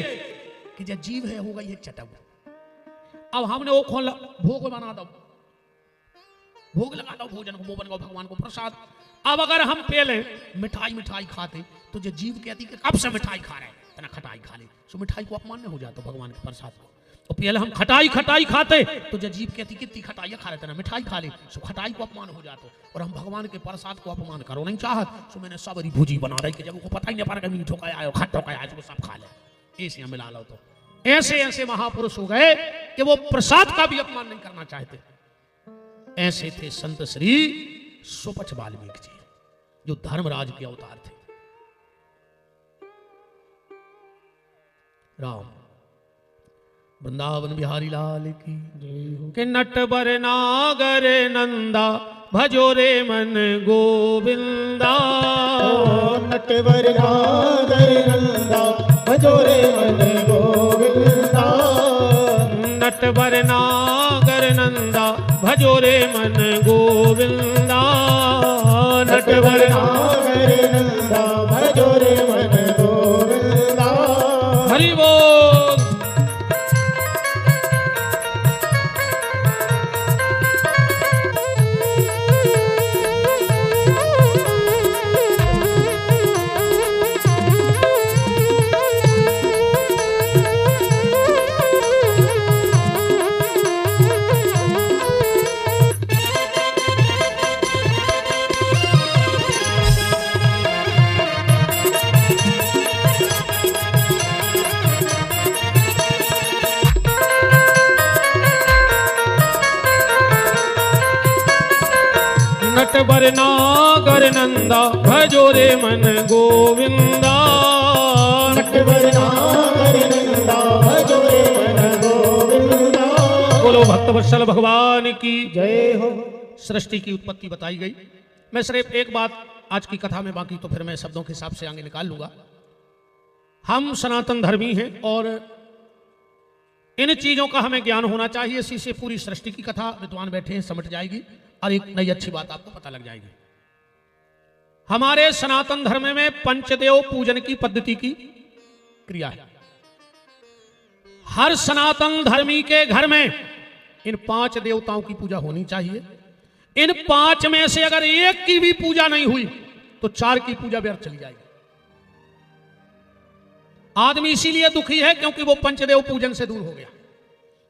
कि जब जीव है हो गई है चटक, अब हमने वो खोल भोग बना दो, भोग लगा दो भोजन को, वो बन गो भगवान को प्रसाद। अब अगर हम पहले मिठाई खाते तो जो जीव कहती कि कब से मिठाई खा रहे तना खटाई खा ले, सो मिठाई को अपमान नहीं हो जाता भगवान के प्रसाद को। और पहले हम खटाई खाते तो जो जीव कहती कितनी खटाई खा रहे तना मिठाई खा ले, सो खटाई को अपमान हो जाता। और हम भगवान के प्रसाद को अपमान करो नहीं चाहत, सो मैंने सबरी भुजी बना रही कि जब को पता ही नहीं पड़ा मीठो का आयो खट्टो का आयो सब खा ले, ऐसे हम मिला लो। तो ऐसे ऐसे महापुरुष हो गए कि वो प्रसाद का भी अपमान नहीं करना चाहते। ऐसे थे संत श्री सुपच वाल्मीकि जी, जो धर्मराज के अवतार थे। राम वृंदावन बिहारी लाल की कि नटवर नागर नंदा भजो रे मन गोविंदा, नटवर नागर नंदा भजो रे मन गोविंदा, नटवर नागर नंदा भजो रे मन गोविंदा, नटवर नागर नंदा भजो रे मन गोविंदा। हरि बोल। नटवर नागर नंदा भजो रे मन गोविंदा, नटवर नागर नंदा भजो रे मन गोविंदा। बोलो भक्तवत्सल भगवान की जय हो। सृष्टि की उत्पत्ति बताई गई। मैं सिर्फ एक बात आज की कथा में, बाकी तो फिर मैं शब्दों के हिसाब से आगे निकाल लूंगा। हम सनातन धर्मी हैं और इन चीजों का हमें ज्ञान होना चाहिए। इसी से पूरी सृष्टि की कथा विद्वान बैठे हैं समझ जाएगी और एक नई अच्छी बात आपको पता लग जाएगी। हमारे सनातन धर्म में पंचदेव पूजन की पद्धति की क्रिया है। हर सनातन धर्मी के घर में इन 5 देवताओं की पूजा होनी चाहिए। इन 5 में से अगर एक की भी पूजा नहीं हुई तो 4 की पूजा व्यर्थ चली जाएगी। आदमी इसीलिए दुखी है क्योंकि वो पंचदेव पूजन से दूर हो गया।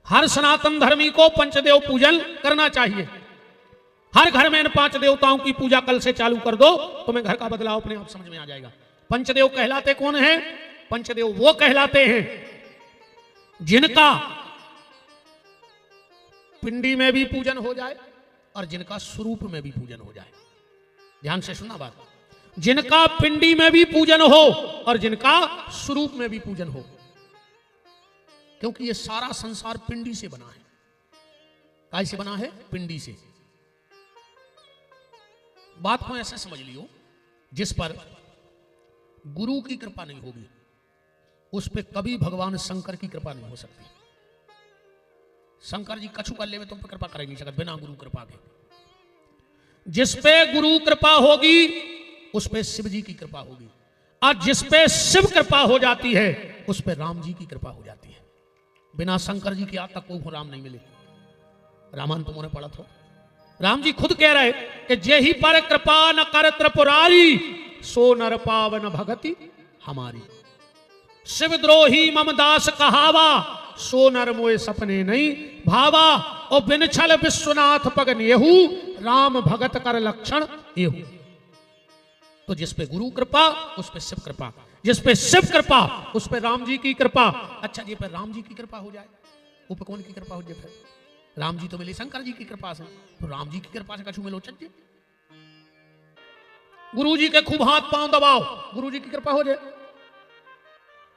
हर सनातन धर्मी को पंचदेव पूजन करना चाहिए। हर घर में इन 5 देवताओं की पूजा कल से चालू कर दो, तुम्हें घर का बदलाव अपने आप समझ में आ जाएगा। पंचदेव कहलाते कौन हैं? पंचदेव वो कहलाते हैं जिनका पिंडी में भी पूजन हो जाए और जिनका स्वरूप में भी पूजन हो जाए। ध्यान से सुनना बात, जिनका पिंडी में भी पूजन हो और जिनका स्वरूप में भी पूजन हो, क्योंकि ये सारा संसार पिंडी से बना है। काय से बना है? पिंडी से। बात को ऐसे समझ लियो, जिस पर गुरु की कृपा नहीं होगी उस पर कभी भगवान शंकर की कृपा नहीं हो सकती। शंकर जी कछु कर ले तुम पर कृपा कर नहीं सकते बिना गुरु कृपा के। जिस पे गुरु कृपा होगी उस पे शिव जी की कृपा होगी, और जिस पे शिव कृपा हो जाती है उस पे राम जी की कृपा हो जाती है। बिना शंकर जी के आज तक कोई राम नहीं मिले। रामायण तुमने पढ़ा था, राम जी खुद कह रहे कि जेहि पर कृपा न कर त्रिपुरारी सो नर पावन भगति हमारी। शिवद्रोही ममदास कहावा सो नर मोए सपने नहीं भावा। और बिन छल विश्वनाथ पगन येहू राम भगत कर लक्षण येहू। तो जिस पे गुरु कृपा उस पे शिव कृपा, जिस पे शिव कृपा उस पे राम जी की कृपा। अच्छा जी पे राम जी की कृपा हो जाए, वो पे कौन की कृपा हो जाए? फिर राम जी तो मिले शंकर जी की कृपा से, तो राम जी की कृपा से कछु मिलो चज्जे। गुरु जी के खूब हाथ पांव दबाओ, गुरु जी की कृपा हो जाए।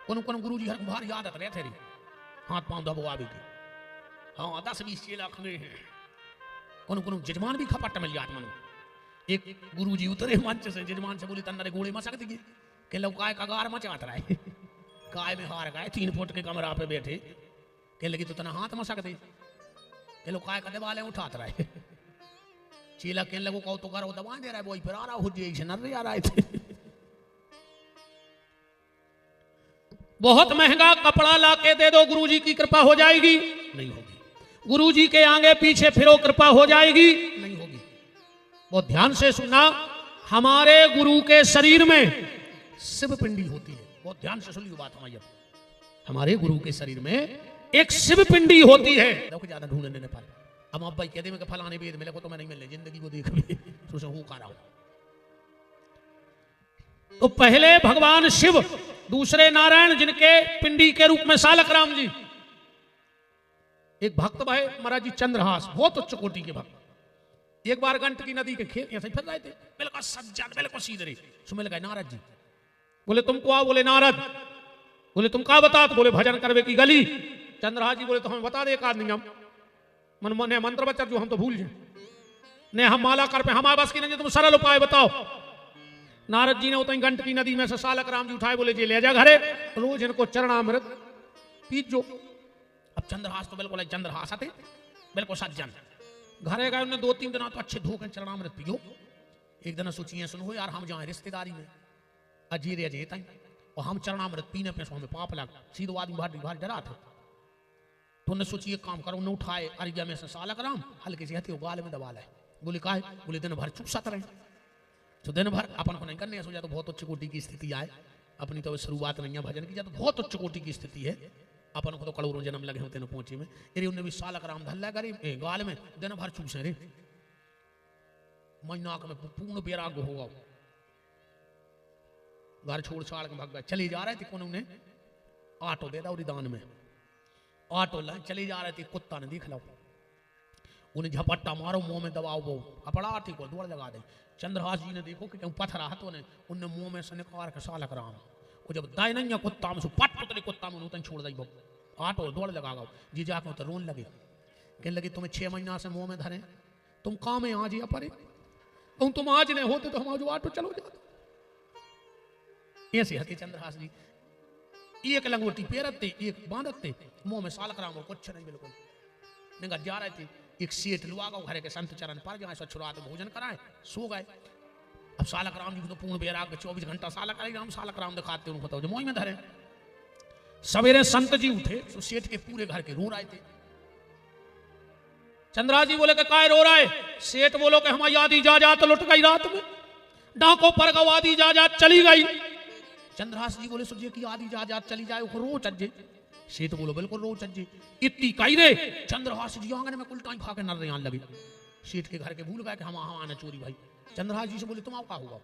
कौन कौन गुरु जी हर बार याद रहे थे हाथ पांव दबो आवे के। हाँ 10-20 चेला खड़े हैं। कौन कौन जजमान भी खपट मिल जात मनो। एक गुरु जी उतरे मंच से, जजमान से बोले तन्नरे घोड़े मसक दिए के लोग काय का गार मचात रहा है, काय में हार गए 3 फुट के कमरा पे बैठे, के लगी तो तना हाथ मसक दे, के लोग काय का दबाले उठात रहा है, चीला के लोगों को तो करो दबा दे रहा है, वो फिर आ रहा हो जी से नर आ रहे थे। बहुत महंगा कपड़ा लाके दे दो, गुरुजी की कृपा हो जाएगी, नहीं होगी। गुरुजी के आगे पीछे फिरो, कृपा हो जाएगी, नहीं होगी। बहुत ध्यान से सुनना, हमारे गुरु के शरीर में शिव पिंडी होती है, बहुत ध्यान से सुनिए बात हमारी। हमारे गुरु के शरीर में एक शिव पिंडी होती है। देखो ज्यादा ढूंढने न पाए, अब आप भाई कहते हैं कि फलाने वेद मिले को तो मैं नहीं मिलने, जिंदगी को देख ली तो हूं का रहा हूं। तो पहले भगवान शिव, दूसरे नारायण, जिनके पिंडी के रूप में सालक राम जी। एक भक्त भाई महाराज जी चंद्रहास, बहुत उच्च कोटि के भक्त, एक बार गंडकी नदी के खेत ऐसे फिर रहे थे, बिल्कुल सज्जन, बिल्कुल सीधे। सुमिल गए नारद जी, बोले तुम को आओ, बोले नारद, बोले तुम का बता, तो बोले भजन करवे की गली। चंद्रहास जी बोले तो हमें बता दे एक आदमी, हम मन ने मंत्र बच्चा जो हम तो भूल जाए, ने हम माला कर पे हमारे बस की नहीं, तुम सरल उपाय बताओ। नारद जी ने उतनी गंडकी नदी में से सालक राम जी उठाए, बोले जी ले जा घरे, रोज इनको चरणामृत पीत जो। अब चंद्रहास तो बिल्कुल चंद्रहास आते, बिल्कुल सज्जन, घरे गए उन्हें 2-3 दिन तो अच्छे धोखे चरणामृत पियो। एक दिन सोचिए, सुनो यार हम जाए रिश्तेदारी में अजीरे अजय तई, और हम चरणामृत पीने पे हमें पाप लग, सीधो आदमी बाहर डरा थे। तो उन्हें सोचिए काम करो, उन्हें उठाए अरिया में से सालक राम हल्के से हथे गाल में दबा लाए। बोले का है, बोले दिन भर चुपसात रहे, तो दिन भर अपन को नहीं करने सोचा, तो बहुत उच्च कोटि की स्थिति आए अपनी, तो शुरुआत नहीं है भजन की, तो बहुत उच्च कोटि की स्थिति है, अपन को तो करोड़ों जन्म लगे होते हैं पहुंचे में। अरे उन्हें भी सालक राम धल्ला करे गाल में, दिन भर चूसे रे, महीना में पूर्ण वैराग्य होगा। घर छोड़ छाड़ के भाग गए, चले जा रहे थे, कौन उन्हें ऑटो दे दा दान में, ऑटो ला चले जा रहे थे, कुत्ता ने देख लो, उन्हें झपट्टा मारो, मुंह में दबाओ, वो अपड़ा ठीक को दौड़ लगा दे। चंद्रहास जी ने देखो कि क्यों पत्थर हाथों ने उन्हें मुंह में से निकाल के सालक राम, वो जब दाई नहीं कुत्ता में पट उतरे, कुत्ता में उतन छोड़ दी, ऑटो दौड़ लगा गो जी, जाके उतर रोन लगे, कहने लगे तुम्हें 6 महीना से मुंह में धरे, तुम काम है आज या परे, तुम आज नहीं होते तो हम आज ऑटो चलो जाते। ऐसे हते चंद्रहास जी, एक लंगोटी पेरते, एक बांधते, मुंह में सालक राम को कुछ नहीं, बिल्कुल निगा जा रहे थे। एक सेठ लुआ गो घरे के संत चरण पर जाए, सचुरात भोजन कराए, सो गए। अब सालक राम जी को तो पूर्ण वैराग्य, 24 घंटा सालक राम सालक राम दिखाते, उनको बताओ जो मोह में धरे। सवेरे संत जी उठे तो सेठ के पूरे घर के रो रहे थे। चंद्रहास जी बोले कि काय रो रहा है? सेठ बोलो कि हमारी आधी जायदाद लुट गई रात में, डाकों पर गो आधी जायदाद चली गई। चंद्रहास जी बोले सोचिए कि आधी जायदाद चली जाए, रो चज्जे। सेठ बोलो बिल्कुल रो चज्जे, इतनी कही रे। चंद्रहास जी आंगन में उल्टा खा के नर आने लगे। सेठ के घर के भूल गए कि हम आना चोरी भाई। चंद्रहास जी से बोले तुम आओ का हुआ?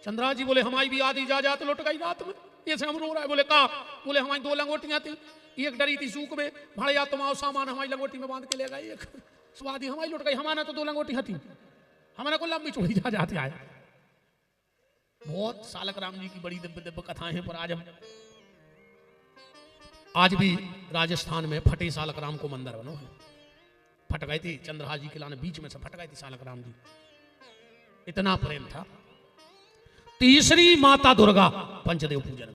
चंद्रहास जी बोले हमारी भी आधी जायदाद लुट गई रात में, ये से हम रो रहा है। बोले का? बोले हमारी 2 लंगोटियां थी, एक डरी थी सूख में, भड़िया तुम आओ सामान हमारी लंगोटी में बांध के ले गए, एक स्वादी हमारी लुट गई, हमारा तो 2 लंगोटियां थी, हमारा को लंबी चोरी जा जाती आए। बहुत सालक राम जी की बड़ी दिव्य दिव्य कथाएं हैं, पर आज भी राजस्थान में फटे सालक राम को मंदिर बनो है। फट गई थी चंद्रहास जी के लाने, बीच में से फट गई थी सालक राम जी, इतना प्रेम था। तीसरी माता दुर्गा पंचदेव पूजन।